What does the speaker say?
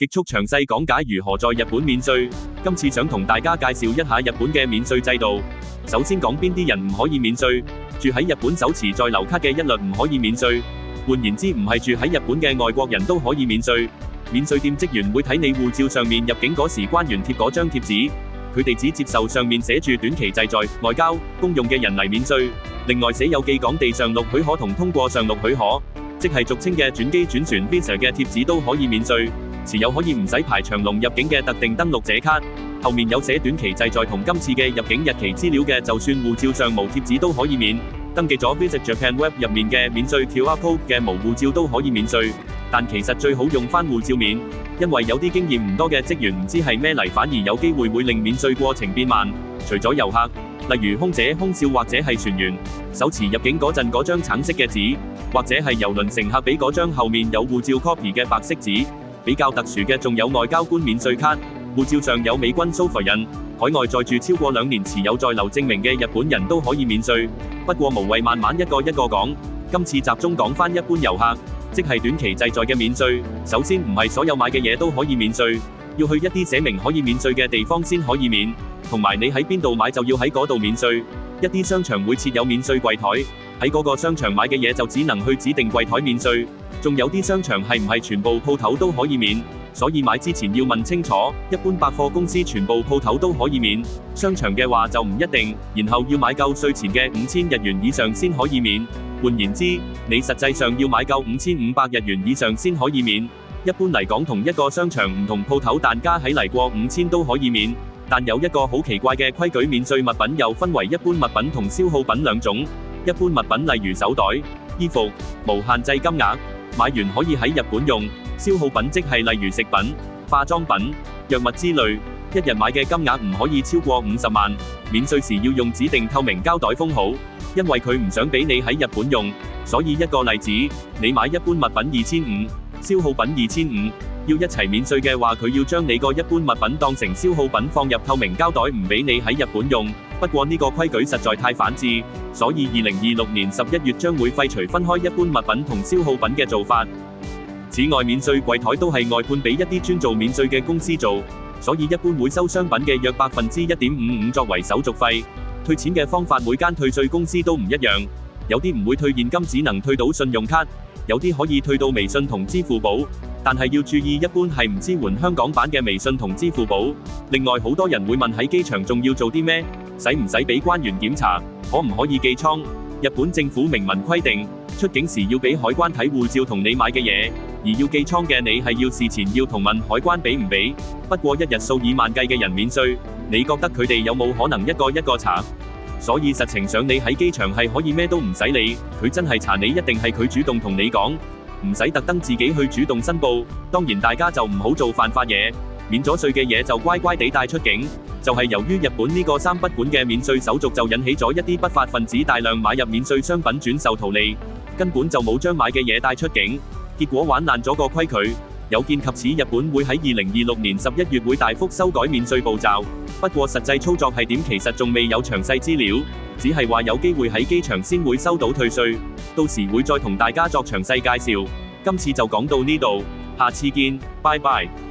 極速詳細講解如何在日本免稅。今次想同大家介紹一下日本嘅免稅制度。首先講邊啲人唔可以免稅。住喺日本手持在留卡嘅一律唔可以免稅。換言之，唔係住喺日本嘅外國人都可以免稅。免稅店職員會睇你護照上面入境嗰時關員貼嗰張貼紙，佢哋只接受上面寫住短期滯在外交公用嘅人嚟免稅。另外寫有寄港地上陸許可同通過上陸許可，即係俗稱嘅轉機轉船 visa 嘅貼紙都可以免稅。持有可以唔使排長龍入境嘅特定登錄者卡，後面有寫短期滯在同今次嘅入境日期資料嘅，就算護照上無貼紙都可以免。登記咗 Visit Japan Web 入面嘅免稅 QR Code 嘅無護照都可以免稅，但其實最好用返護照免，因為有啲經驗唔多嘅職員唔知係咩嚟，反而有機會會令免稅過程變慢。除咗遊客，例如空姐、空少或者係船員，手持入境嗰陣嗰張橙色嘅紙，或者係郵輪乘客俾嗰張後面有護照 copy 嘅白色紙。比較特殊嘅仲有外交官免稅卡，護照上有美軍 SOFA 印，海外在住超過2年持有在留證明嘅日本人都可以免稅。不過無謂慢慢一個一個講，今次集中講返一般遊客，即係短期滯在嘅免稅。首先唔係所有買嘅嘢都可以免稅，要去一啲寫明可以免稅嘅地方先可以免，同埋你喺邊度買就要喺嗰度免稅。一啲商場會設有免稅櫃台，喺嗰個商場買嘅嘢就只能去指定櫃台免稅。仲有啲商場係唔係全部鋪頭都可以免，所以買之前要問清楚。一般百貨公司全部鋪頭都可以免，商場嘅話就唔一定，然後要買夠稅前嘅5000日元以上先可以免。換言之，你實際上要買夠5500日元以上先可以免。一般嚟講，同一個商場唔同鋪頭但加起嚟過5000都可以免。但有一個好奇怪嘅規矩，免稅物品又分為一般物品同消耗品兩種。一般物品例如手袋、衣服，無限制金額，買完可以喺日本用。消耗品即係例如食品、化妝品、藥物之類，一日買嘅金額唔可以超過50萬。免稅時要用指定透明膠袋封好，因為佢唔想俾你喺日本用。所以一個例子，你買一般物品2500，消耗品2500，要一齊免稅嘅話，佢要將你個一般物品當成消耗品放入透明膠袋，唔俾你喺日本用。不過呢個規矩實在太反智，所以2026年11月將會廢除分開一般物品同消耗品嘅做法。此外，免稅櫃台都係外判俾一啲專做免稅嘅公司做，所以一般會收商品嘅約1.55%作為手續費。退錢嘅方法每間退稅公司都唔一樣，有啲唔會退現金，只能退到信用卡，有啲可以退到微信同支付寶。但係要注意，一般係唔支援香港版嘅微信同支付寶。另外，好多人會問喺機場仲要做啲咩？使唔使俾關員檢查？可唔可以寄倉？日本政府明文規定，出境時要俾海關睇護照同你買嘅嘢，而要寄倉嘅你係要事前要同問海關俾唔俾。不過一日數以萬計嘅人免稅，你覺得佢哋有冇可能一個一個查？所以實情上你喺機場係可以咩都唔使理，佢真係查你一定係佢主動同你講，唔使特登自己去主動申報。當然大家就唔好做犯法嘢，免咗稅嘅嘢就乖乖地帶出境。就係由於日本呢個3不管嘅免稅手續，就引起咗一啲不法分子大量買入免稅商品轉售圖利，根本就冇將買嘅嘢帶出境，結果玩爛咗個規矩。有見及此，日本會喺2026年11月會大幅修改免稅步驟，不過實際操作係點其實仲未有詳細資料，只係話有機會喺機場先會收到退稅，到時會再同大家作詳細介紹。今次就講到呢度，下次見，拜拜。